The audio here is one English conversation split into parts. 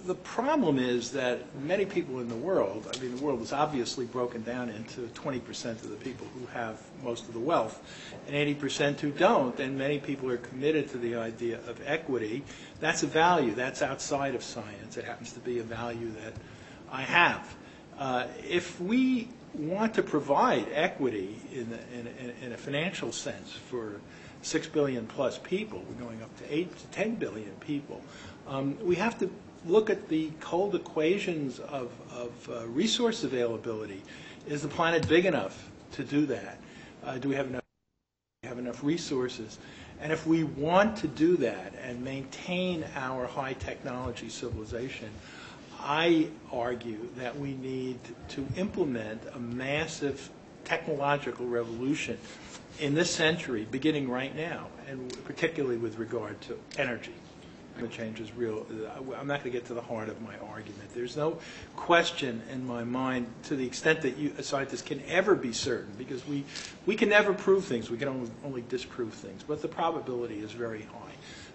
the problem is that many people in the world, I mean, the world is obviously broken down into 20% of the people who have most of the wealth and 80% who don't, and many people are committed to the idea of equity. That's a value. That's outside of science. It happens to be a value that I have. If we want to provide equity in a financial sense for 6 billion plus people, we're going up to 8 to 10 billion people, we have to look at the cold equations of resource availability. Is the planet big enough to do that? Do we have enough resources? And if we want to do that and maintain our high technology civilization, I argue that we need to implement a massive technological revolution in this century, beginning right now, and particularly with regard to energy. Climate change is real. I'm not going to get to the heart of my argument. There's no question in my mind, to the extent that you, a scientist, can ever be certain, because we can never prove things. We can only disprove things. But the probability is very high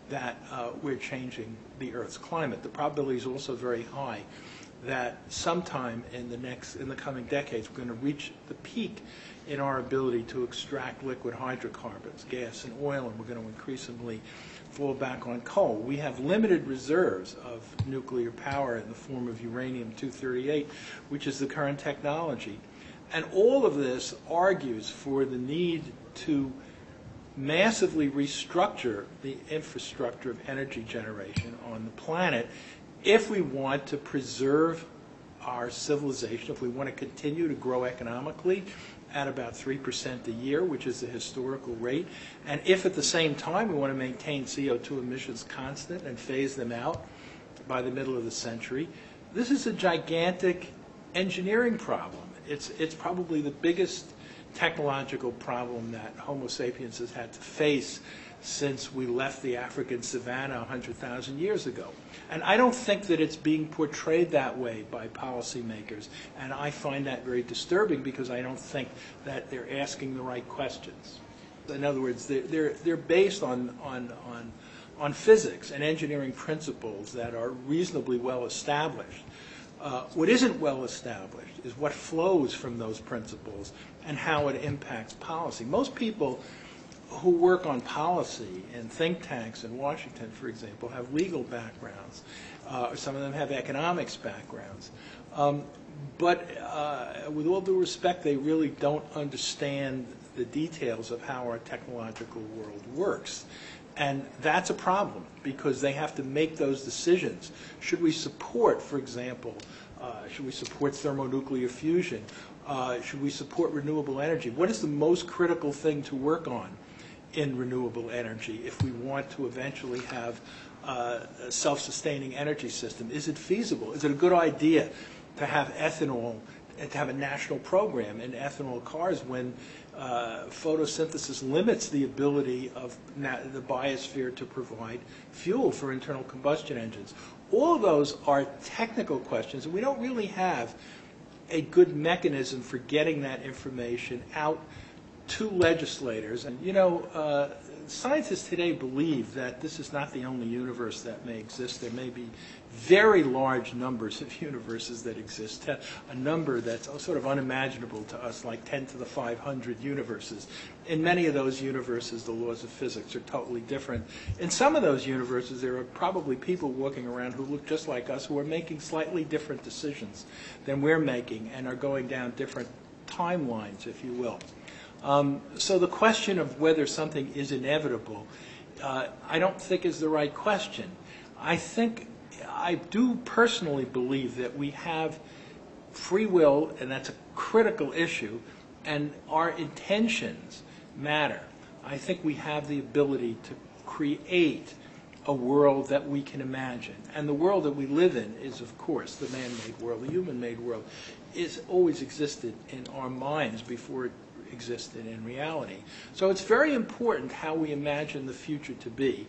that we're changing the Earth's climate. The probability is also very high that sometime in the coming decades we're going to reach the peak in our ability to extract liquid hydrocarbons, gas and oil, and we're going to increasingly fall back on coal. We have limited reserves of nuclear power in the form of uranium-238, which is the current technology. And all of this argues for the need to massively restructure the infrastructure of energy generation on the planet if we want to preserve our civilization, if we want to continue to grow economically at about 3% a year, which is the historical rate, and if at the same time we want to maintain CO2 emissions constant and phase them out by the middle of the century. This is a gigantic engineering problem. It's probably the biggest technological problem that Homo sapiens has had to face since we left the African savanna 100,000 years ago. And I don't think that it's being portrayed that way by policymakers, and I find that very disturbing because I don't think that they're asking the right questions. In other words, they're based on physics and engineering principles that are reasonably well established. What isn't well established is what flows from those principles and how it impacts policy. Most people who work on policy in think tanks in Washington, for example, have legal backgrounds. Some of them have economics backgrounds. But with all due respect, they really don't understand the details of how our technological world works. And that's a problem, because they have to make those decisions. Should we support, for example, should we support thermonuclear fusion? Should we support renewable energy? What is the most critical thing to work on in renewable energy if we want to eventually have a self-sustaining energy system? Is it feasible? Is it a good idea to have ethanol, to have a national program in ethanol cars when photosynthesis limits the ability of the biosphere to provide fuel for internal combustion engines? All of those are technical questions, and we don't really have a good mechanism for getting that information out to legislators. And, you know, scientists today believe that this is not the only universe that may exist. There may be very large numbers of universes that exist, a number that's sort of unimaginable to us, like 10 to the 500 universes. In many of those universes, the laws of physics are totally different. In some of those universes, there are probably people walking around who look just like us, who are making slightly different decisions than we're making and are going down different timelines, if you will. So the question of whether something is inevitable, I don't think is the right question. I do personally believe that we have free will, and that's a critical issue, and our intentions matter. I think we have the ability to create a world that we can imagine. And the world that we live in is, of course, the man-made world. The human-made world is always existed in our minds before it existed in reality. So it's very important how we imagine the future to be.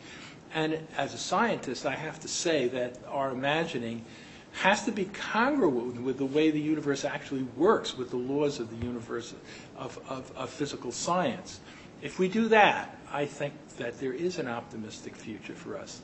And as a scientist, I have to say that our imagining has to be congruent with the way the universe actually works, with the laws of the universe of physical science. If we do that, I think that there is an optimistic future for us.